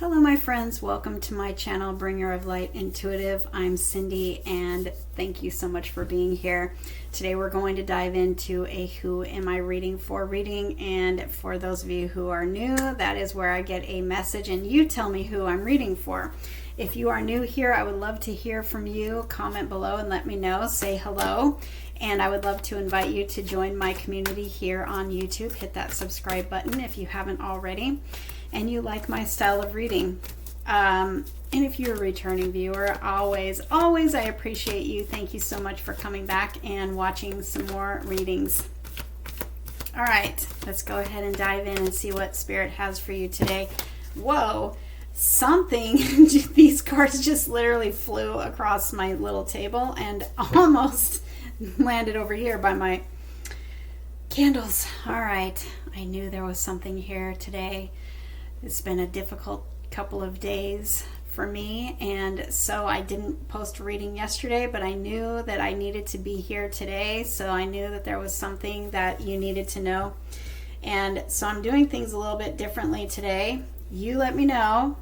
Hello my friends, welcome to my channel Bringer of Light Intuitive. I'm Cindy and thank you so much for being here. Today we're going to dive into a Who Am I Reading For reading, and for those of you who are new, that is where I get a message and you tell me who I'm reading for. If you are new here, I would love to hear from you. Comment below and let me know. Say hello. And I would love to invite you to join my community here on YouTube. Hit that subscribe button if you haven't already and you like my style of reading. And if you're a returning viewer, always I appreciate you. Thank you so much for coming back and watching some more readings. All right, let's go ahead and dive in and see what Spirit has for you today. Whoa, something, these cards just literally flew across my little table and almost landed over here by my candles. All right, I knew there was something here today. It's been a difficult couple of days for me, and so I didn't post a reading yesterday, but I knew that I needed to be here today, so I knew that there was something that you needed to know. And so I'm doing things a little bit differently today. You let me know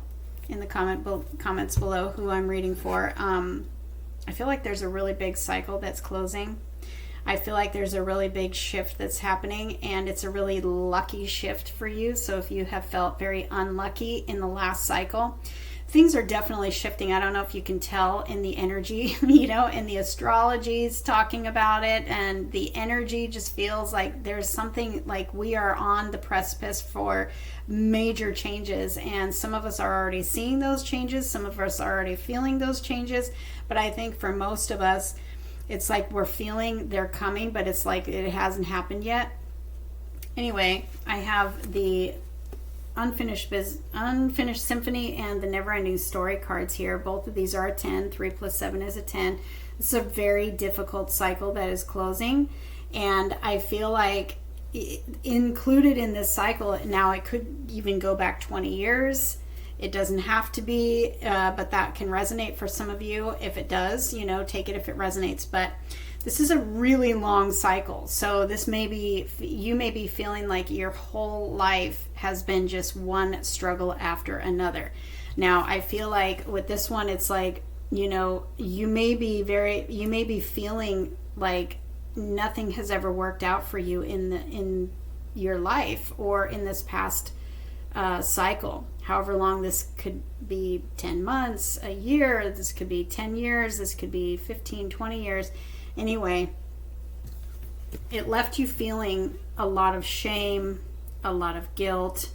in the comments below who I'm reading for. I feel like there's a really big cycle that's closing. I feel like there's a really big shift that's happening, and it's a really lucky shift for you. So if you have felt very unlucky in the last cycle, things are definitely shifting. I don't know if you can tell in the energy, in the astrologies talking about it, and the energy just feels like there's something, like we are on the precipice for major changes, and some of us are already seeing those changes, some of us are already feeling those changes, but I think for most of us, it's like we're feeling they're coming, but it's like it hasn't happened yet. Anyway, I have the Unfinished Symphony and the Never Ending Story cards here. Both of these are a 10. 3 plus 7 is a 10. It's a very difficult cycle that is closing, and I feel like included in this cycle, now it could even go back 20 years. It doesn't have to be, but that can resonate for some of you. If it does, take it if it resonates. But this is a really long cycle. So this may be, you may be feeling like your whole life has been just one struggle after another. Now, I feel like with this one, it's like, you may be feeling like nothing has ever worked out for you in your life or in this past cycle. However long this could be, 10 months, a year, this could be 10 years, this could be 15, 20 years. Anyway, it left you feeling a lot of shame, a lot of guilt,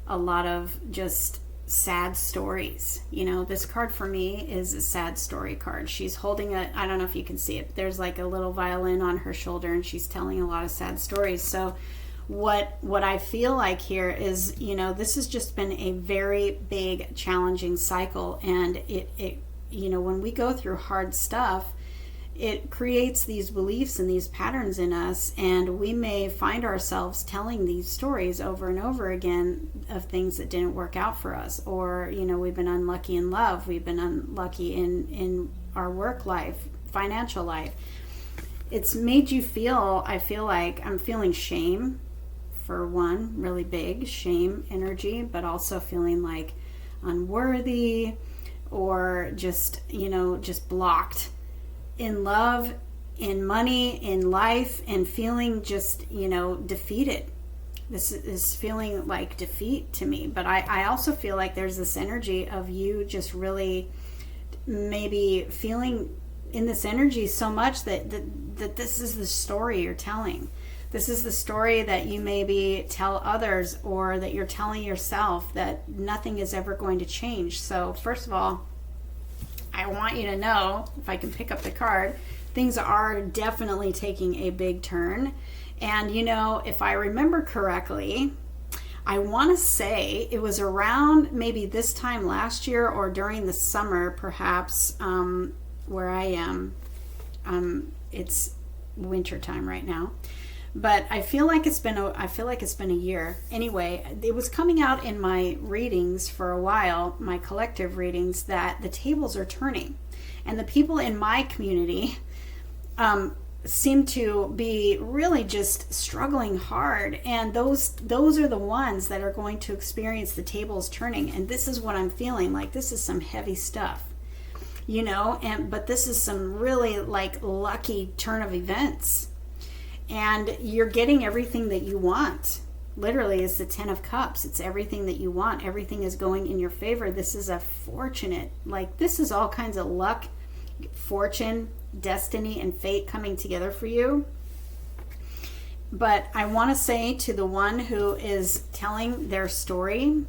a lot of just sad stories. This card for me is a sad story card. She's holding I don't know if you can see it, there's like a little violin on her shoulder, and she's telling a lot of sad stories. So what I feel like here is, this has just been a very big, challenging cycle, and it when we go through hard stuff, it creates these beliefs and these patterns in us, and we may find ourselves telling these stories over and over again of things that didn't work out for us, or we've been unlucky in love, we've been unlucky in our work life, financial life. It's made you feel, I feel like I'm feeling shame. For one, really big shame energy, but also feeling like unworthy, or just just blocked in love, in money, in life, and feeling just defeated. This is feeling like defeat to me. But I also feel like there's this energy of you just really maybe feeling in this energy so much that this is the story you're telling. This is the story that you maybe tell others, or that you're telling yourself, that nothing is ever going to change. So first of all, I want you to know, if I can pick up the card, things are definitely taking a big turn. And if I remember correctly, I want to say it was around maybe this time last year or during the summer, perhaps, where I am. It's winter time right now. But I feel like it's been a year. Anyway, it was coming out in my readings for a while, my collective readings, that the tables are turning, and the people in my community seem to be really just struggling hard, and those are the ones that are going to experience the tables turning. And this is what I'm feeling like. This is some heavy stuff, but this is some really like lucky turn of events, and you're getting everything that you want. Literally, it's the 10 of Cups. It's everything that you want. Everything is going in your favor. This is a fortunate, like, this is all kinds of luck, fortune, destiny, and fate coming together for you. But I want to say to the one who is telling their story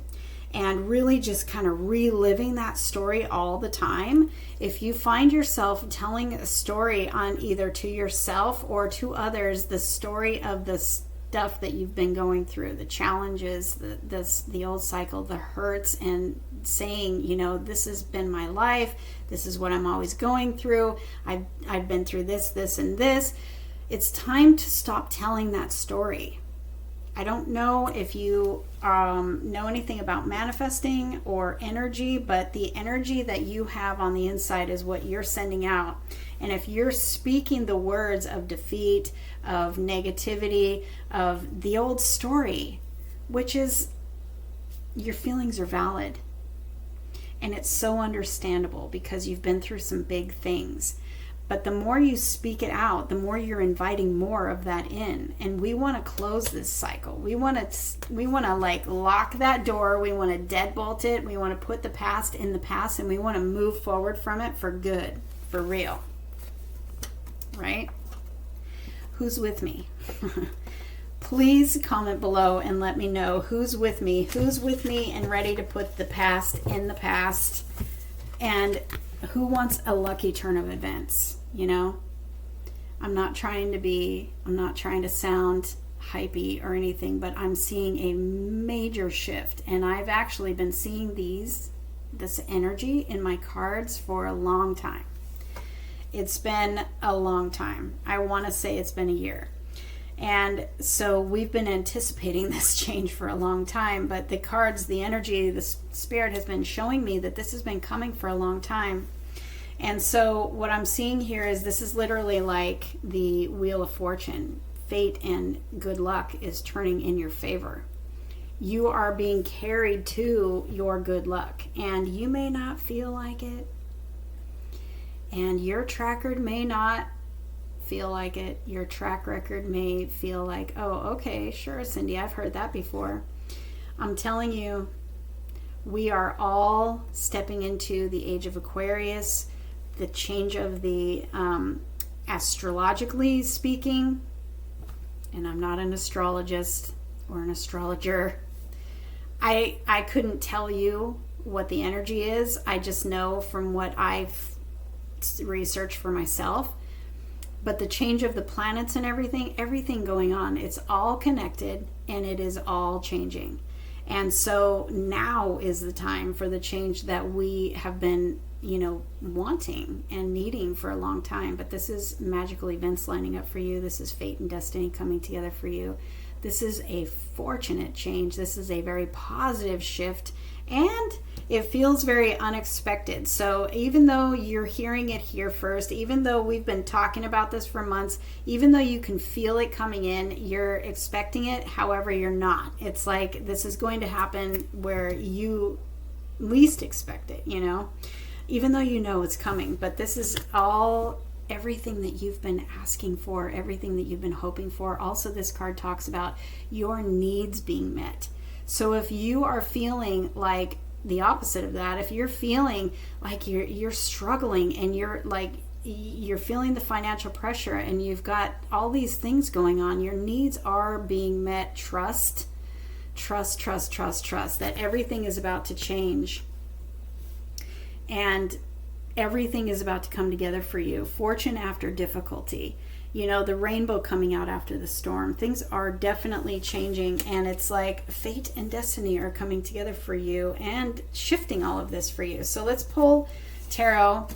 and really just kind of reliving that story all the time, if you find yourself telling a story on either to yourself or to others, the story of the stuff that you've been going through, the challenges, the old cycle, the hurts, and saying, this has been my life, this is what I'm always going through, I've been through this, and this. It's time to stop telling that story. I don't know if you know anything about manifesting or energy, but the energy that you have on the inside is what you're sending out. And if you're speaking the words of defeat, of negativity, of the old story, which is your feelings are valid. And it's so understandable because you've been through some big things. But the more you speak it out, the more you're inviting more of that in. And we want to close this cycle. We want to like lock that door. We want to deadbolt it. We want to put the past in the past, and we want to move forward from it for good, for real. Right? Who's with me? Please comment below and let me know who's with me and ready to put the past in the past, and who wants a lucky turn of events. I'm not trying to sound hypey or anything, but I'm seeing a major shift, and I've actually been seeing this energy in my cards for a long time. It's been a long time. I want to say it's been a year. And so we've been anticipating this change for a long time, but the cards, the energy, the spirit has been showing me that this has been coming for a long time. And so what I'm seeing here is this is literally like the Wheel of Fortune. Fate and good luck is turning in your favor. You are being carried to your good luck, and you may not feel like it. And your track record may not feel like it. Your track record may feel like, oh, okay, sure, Cindy, I've heard that before. I'm telling you, we are all stepping into the age of Aquarius, the change of the astrologically speaking, and I'm not an astrologist or an astrologer. I couldn't tell you what the energy is. I just know from what I've researched for myself. But the change of the planets and everything going on, it's all connected, and it is all changing. And so now is the time for the change that we have been, wanting and needing for a long time. But this is magical events lining up for you. This is fate and destiny coming together for you. This is a fortunate change. This is a very positive shift, and it feels very unexpected. So even though you're hearing it here first, even though we've been talking about this for months, even though you can feel it coming in, you're expecting it, however, you're not. It's like this is going to happen where you least expect it, even though it's coming. But this is all everything that you've been asking for, everything that you've been hoping for. Also, this card talks about your needs being met. So if you are feeling like the opposite of that, if you're feeling like you're struggling and you're feeling the financial pressure and you've got all these things going on, your needs are being met. Trust that everything is about to change and everything is about to come together for you. Fortune after difficulty. The rainbow coming out after the storm. Things are definitely changing, and it's like fate and destiny are coming together for you and shifting all of this for you. So let's pull tarot.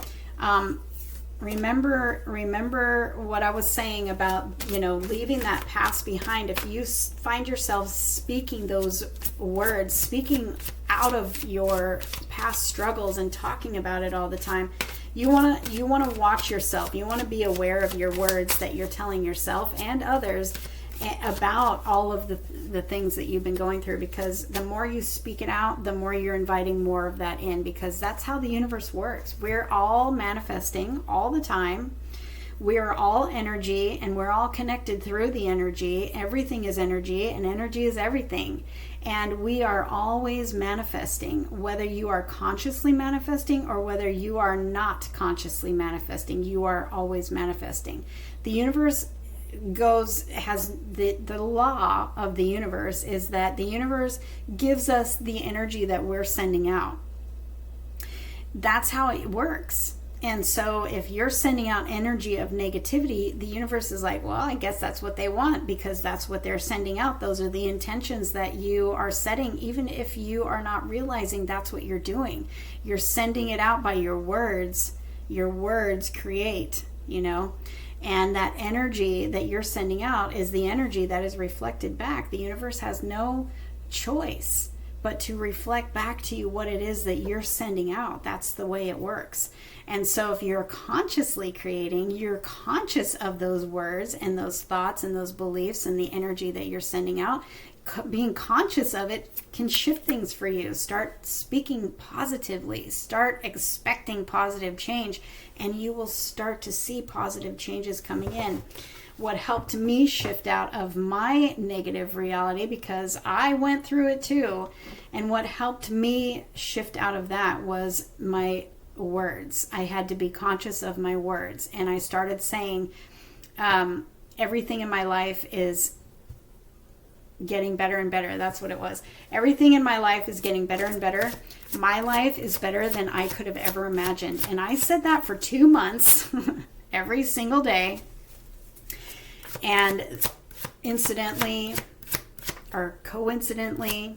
Remember what I was saying about, leaving that past behind. If you find yourself speaking those words, speaking out of your past struggles and talking about it all the time, You want to watch yourself. You want to be aware of your words that you're telling yourself and others about all of the things that you've been going through, because the more you speak it out, the more you're inviting more of that in, because that's how the universe works. We're all manifesting all the time. We're all energy, and we're all connected through the energy. Everything is energy, and energy is everything. And we are always manifesting, whether you are consciously manifesting or whether you are not consciously manifesting. You are always manifesting. The universe has the law of the universe is that the universe gives us the energy that we're sending out. That's how it works. And so if you're sending out energy of negativity, the universe is like, well, I guess that's what they want, because that's what they're sending out. Those are the intentions that you are setting, even if you are not realizing that's what you're doing. You're sending it out by your words. Your words create, and that energy that you're sending out is the energy that is reflected back. The universe has no choice but to reflect back to you what it is that you're sending out. That's the way it works. And so if you're consciously creating, you're conscious of those words and those thoughts and those beliefs and the energy that you're sending out. Being conscious of it can shift things for you. Start speaking positively. Start expecting positive change, and you will start to see positive changes coming in. What helped me shift out of my negative reality, because I went through it too, and what helped me shift out of that was my words. I had to be conscious of my words, and I started saying, everything in my life is getting better and better. That's what it was. Everything in my life is getting better and better. My life is better than I could have ever imagined. And I said that for 2 months, every single day. And incidentally, or coincidentally,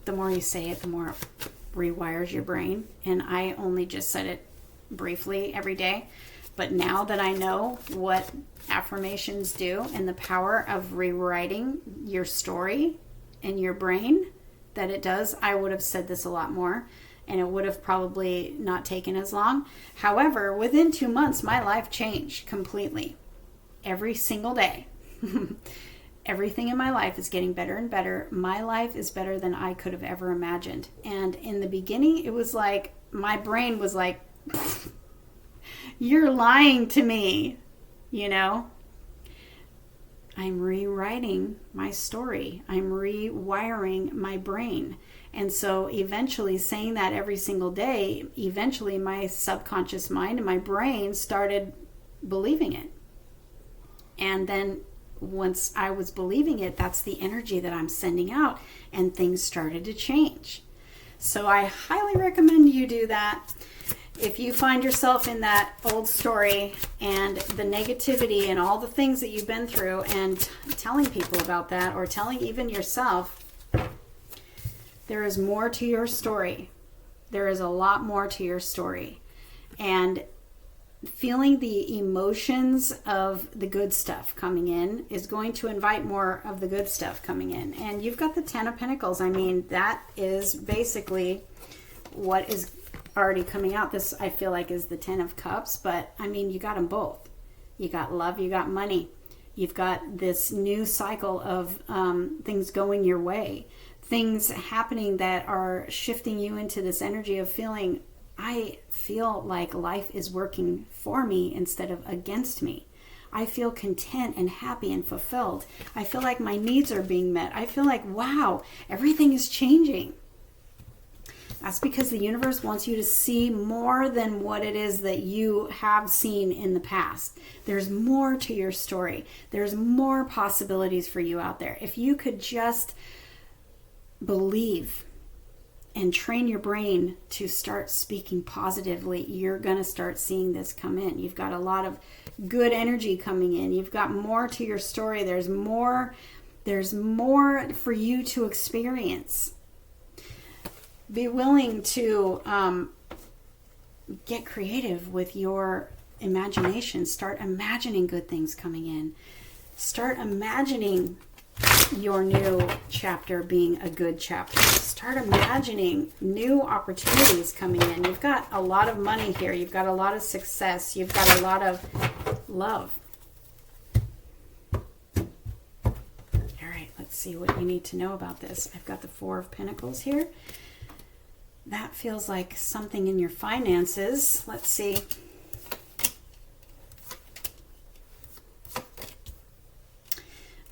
the more you say it, the more it rewires your brain. And I only just said it briefly every day. But now that I know what affirmations do and the power of rewriting your story in your brain that it does, I would have said this a lot more, and it would have probably not taken as long. However, within 2 months, my life changed completely. Every single day. Everything in my life is getting better and better. My life is better than I could have ever imagined. And in the beginning, it was like, my brain was like, you're lying to me, I'm rewriting my story. I'm rewiring my brain. And so eventually, saying that every single day, eventually my subconscious mind and my brain started believing it. And then once I was believing it, that's the energy that I'm sending out, and things started to change. So I highly recommend you do that. If you find yourself in that old story and the negativity and all the things that you've been through, and telling people about that, or telling even yourself, there is more to your story. There is a lot more to your story. And feeling the emotions of the good stuff coming in is going to invite more of the good stuff coming in. And you've got the Ten of Pentacles. I mean, that is basically what is already coming out. This, I feel like, is the Ten of Cups, but I mean, you got them both. You got love, you got money. You've got this new cycle of things going your way. Things happening that are shifting you into this energy of feeling, I feel like life is working for me instead of against me. I feel content and happy and fulfilled. I feel like my needs are being met. I feel like, wow, everything is changing. That's because the universe wants you to see more than what it is that you have seen in the past. There's more to your story. There's more possibilities for you out there. If you could just believe and train your brain to start speaking positively, you're going to start seeing this come in. You've got a lot of good energy coming in. You've got more to your story. There's more for you to experience. Be willing to get creative with your imagination. Start imagining good things coming in. Start imagining your new chapter being a good chapter. Start imagining new opportunities coming in. You've got a lot of money here. You've got a lot of success. You've got a lot of love. All right, let's see what you need to know about this. I've got the Four of Pentacles here. That feels like something in your finances. Let's see.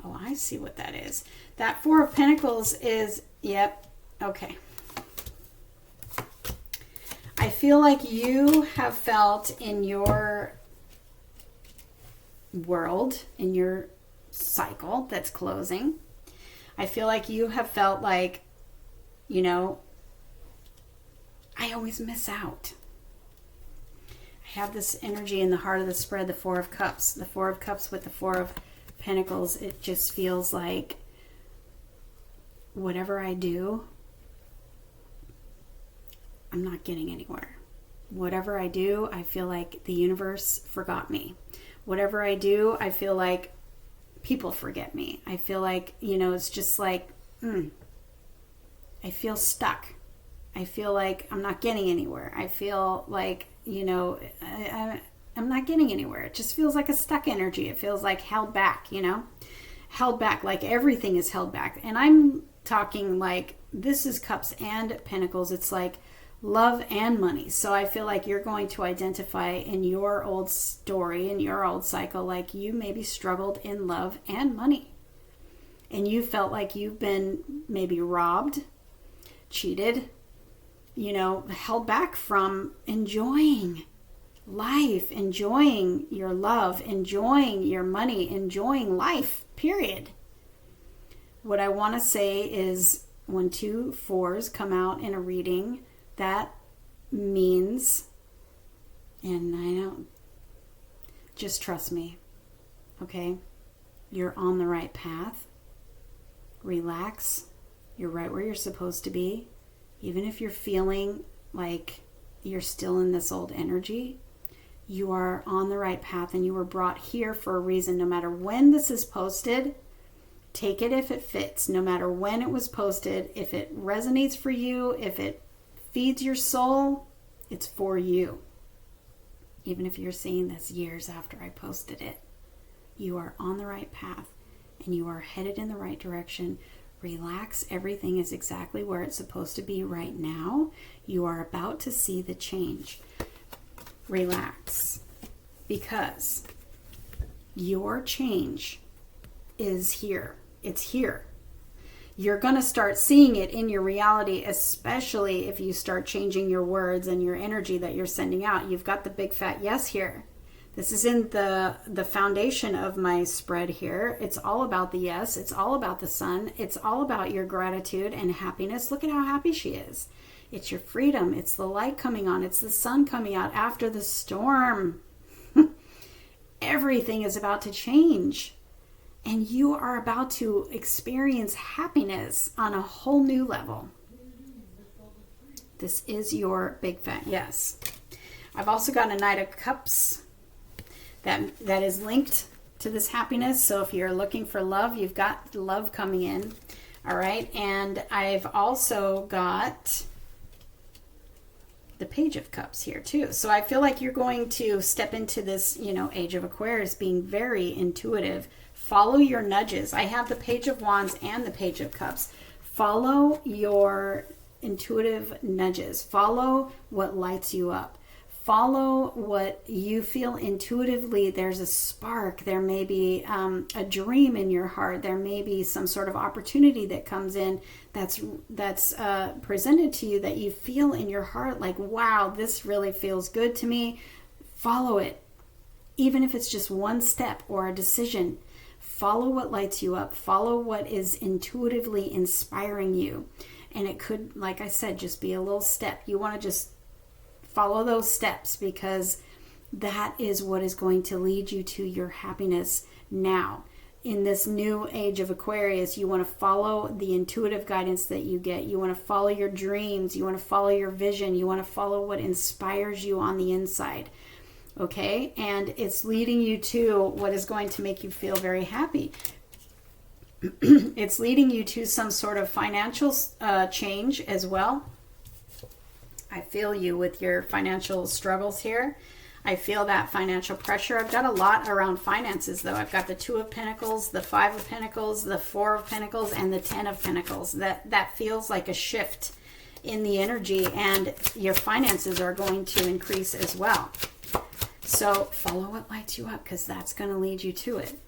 Oh, I see what that is. That Four of Pentacles is, yep, okay. I feel like you have felt in your world, in your cycle that's closing, I feel like you have felt like, you know, I always miss out. I have this energy in the heart of the spread, the Four of Cups. The Four of Cups with the Four of Pentacles, it just feels like whatever I do, I'm not getting anywhere. Whatever I do, I feel like the universe forgot me. Whatever I do, I feel like people forget me. I feel like, you know, it's just like, I feel stuck. I feel like I'm not getting anywhere. I feel like, you know, I'm not getting anywhere. It just feels like a stuck energy. It feels like held back, you know, held back, like everything is held back. And I'm talking like this is Cups and Pentacles. It's like love and money. So I feel like you're going to identify in your old story, in your old cycle, like you maybe struggled in love and money. And you felt like you've been maybe robbed, cheated, you know, held back from enjoying life, enjoying your love, enjoying your money, enjoying life, period. What I want to say is when two fours come out in a reading, that means, and I don't, just trust me, okay? You're on the right path. Relax. You're right where you're supposed to be. Even if you're feeling like you're still in this old energy, you are on the right path and you were brought here for a reason. No matter when this is posted, take it if it fits. No matter when it was posted, if it resonates for you, if it feeds your soul, it's for you. Even if you're seeing this years after I posted it, you are on the right path and you are headed in the right direction. Relax. Everything is exactly where it's supposed to be right now. You are about to see the change. Relax, because your change is here. It's here. You're going to start seeing it in your reality, especially if you start changing your words and your energy that you're sending out. You've got the big fat yes here. This is in the foundation of my spread here. It's all about the yes. It's all about the sun. It's all about your gratitude and happiness. Look at how happy she is. It's your freedom. It's the light coming on. It's the sun coming out after the storm. Everything is about to change. And you are about to experience happiness on a whole new level. This is your big fat yes. I've also got a Knight of Cups that is linked to this happiness. So if you're looking for love, you've got love coming in. All right. And I've also got the Page of Cups here too. So I feel like you're going to step into this, you know, age of Aquarius being very intuitive. Follow your nudges. I have the Page of Wands and the Page of Cups. Follow your intuitive nudges. Follow what lights you up. Follow what you feel intuitively. There's a spark. There may be a dream in your heart. There may be some sort of opportunity that comes in that's presented to you that you feel in your heart like, wow, this really feels good to me. Follow it. Even if it's just one step or a decision, follow what lights you up. Follow what is intuitively inspiring you. And it could, like I said, just be a little step. You want to just follow those steps because that is what is going to lead you to your happiness now. In this new age of Aquarius, you want to follow the intuitive guidance that you get. You want to follow your dreams. You want to follow your vision. You want to follow what inspires you on the inside. Okay? And it's leading you to what is going to make you feel very happy. It's leading you to some sort of financial change as well. I feel you with your financial struggles here. I feel that financial pressure. I've got a lot around finances, though. I've got the 2 of Pentacles, the 5 of Pentacles, the 4 of Pentacles, and the 10 of Pentacles. That feels like a shift in the energy, and your finances are going to increase as well. So follow what lights you up, because that's going to lead you to it.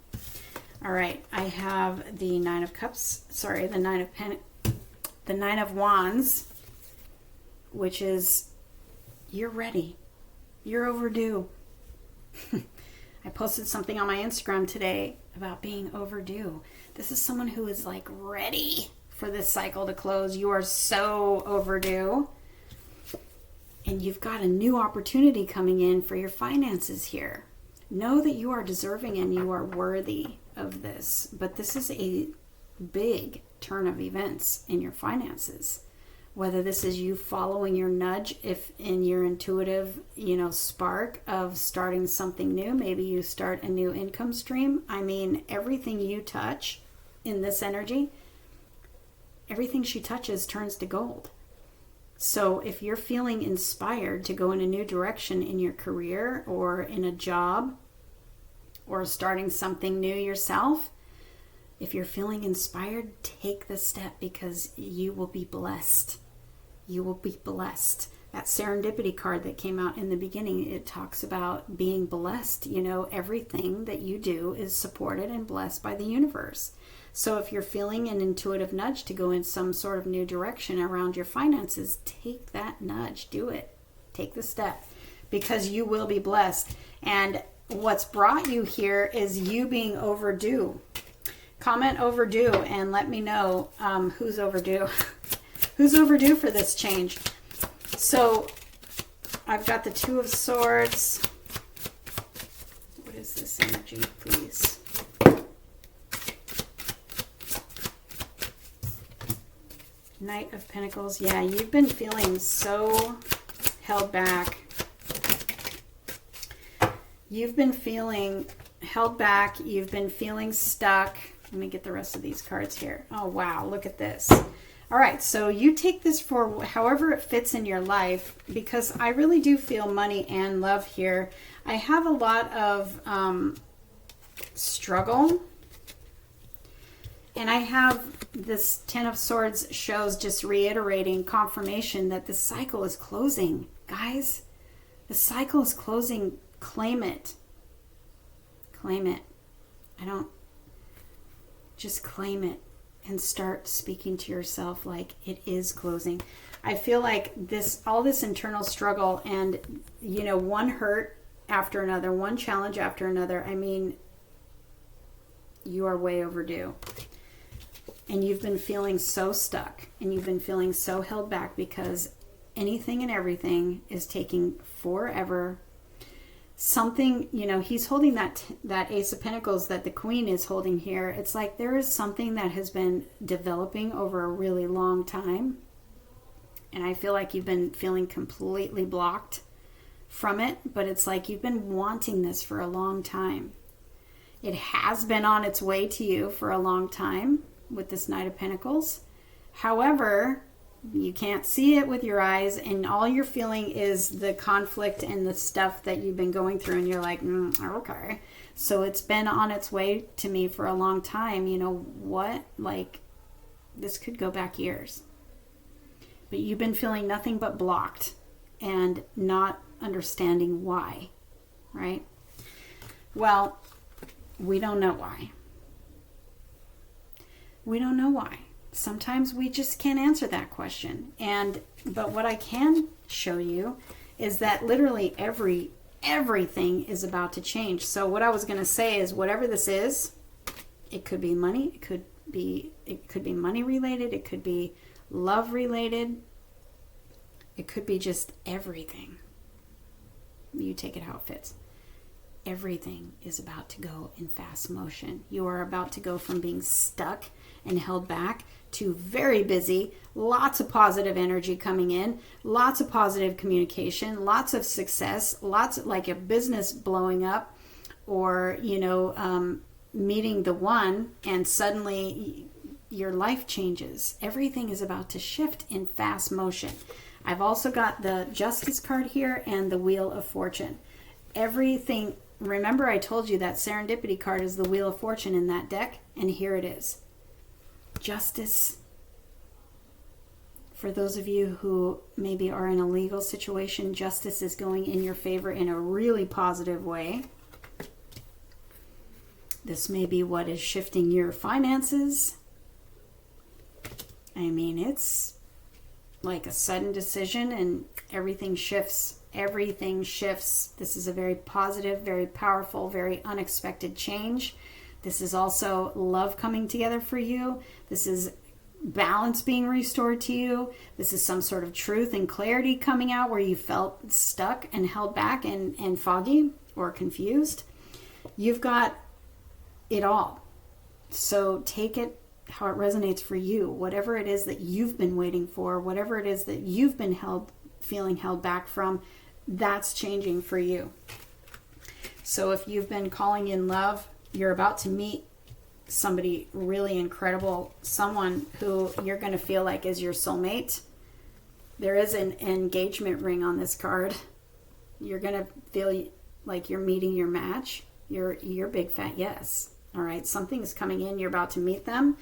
All right, I have the 9 of Cups. Sorry, the 9 of Wands, which is you're ready. You're overdue. I posted something on my Instagram today about being overdue. This is someone who is like ready for this cycle to close. You are so overdue. And you've got a new opportunity coming in for your finances here. Know that you are deserving and you are worthy of this. But this is a big turn of events in your finances. Whether this is you following your nudge, if in your intuitive, spark of starting something new, maybe you start a new income stream. I mean, everything you touch in this energy, everything she touches turns to gold. So if you're feeling inspired to go in a new direction in your career or in a job or starting something new yourself, if you're feeling inspired, take the step, because you will be blessed. You will be blessed. That serendipity card that came out in the beginning, it talks about being blessed. Everything that you do is supported and blessed by the universe. So if you're feeling an intuitive nudge to go in some sort of new direction around your finances, take that nudge. Do it. Take the step, because you will be blessed. And what's brought you here is you being overdue. Comment overdue and let me know who's overdue. Who's overdue for this change? So I've got the 2 of Swords. What is this energy, please? Knight of Pentacles. Yeah, you've been feeling so held back. You've been feeling held back. You've been feeling stuck. Let me get the rest of these cards here. Oh, wow. Look at this. All right. So you take this for however it fits in your life, because I really do feel money and love here. I have a lot of struggle. And I have this 10 of Swords shows just reiterating confirmation that the cycle is closing. Guys, the cycle is closing. Claim it. Claim it. Just claim it and start speaking to yourself like it is closing. I feel like all this internal struggle and, one hurt after another, one challenge after another. I mean, you are way overdue. And you've been feeling so stuck and you've been feeling so held back because anything and everything is taking forever. Something, he's holding that Ace of Pentacles that the Queen is holding here. It's like there is something that has been developing over a really long time. And I feel like you've been feeling completely blocked from it. But it's like you've been wanting this for a long time. It has been on its way to you for a long time with this Knight of Pentacles. However, you can't see it with your eyes, and all you're feeling is the conflict and the stuff that you've been going through, and you're like, okay. So it's been on its way to me for a long time. You know what? Like, this could go back years. But you've been feeling nothing but blocked and not understanding why, right? Well, we don't know why. We don't know why. Sometimes we just can't answer that question. But what I can show you is that literally everything is about to change. So what I was going to say is whatever this is, it could be money, it could be money related, it could be love related, it could be just everything. You take it how it fits. Everything is about to go in fast motion. You are about to go from being stuck and held back to very busy, lots of positive energy coming in, lots of positive communication, lots of success, lots of, like a business blowing up, or meeting the one and suddenly your life changes. Everything is about to shift in fast motion. I've also got the Justice card here and the Wheel of Fortune. Everything, remember I told you that Serendipity card is the Wheel of Fortune in that deck, and here it is. Justice. For those of you who maybe are in a legal situation, justice is going in your favor in a really positive way. This may be what is shifting your finances. I mean, it's like a sudden decision and everything shifts. Everything shifts. This is a very positive, very powerful, very unexpected change. This is also love coming together for you. This is balance being restored to you. This is some sort of truth and clarity coming out where you felt stuck and held back and foggy or confused. You've got it all. So take it how it resonates for you. Whatever it is that you've been waiting for, whatever it is that you've been feeling held back from, that's changing for you. So if you've been calling in love, you're about to meet somebody really incredible, someone who you're going to feel like is your soulmate. There is an engagement ring on this card. You're going to feel like you're meeting your match. Your big fat yes. All right, something is coming in. You're about to meet them,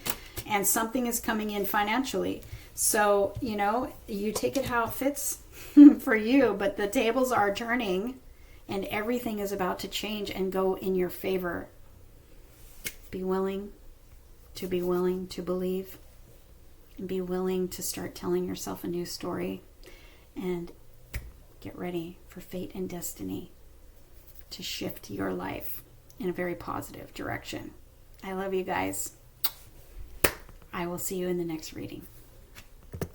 and something is coming in financially. So, you take it how it fits for you, but the tables are turning and everything is about to change and go in your favor. Be willing to believe, and be willing to start telling yourself a new story, and get ready for fate and destiny to shift your life in a very positive direction. I love you guys. I will see you in the next reading.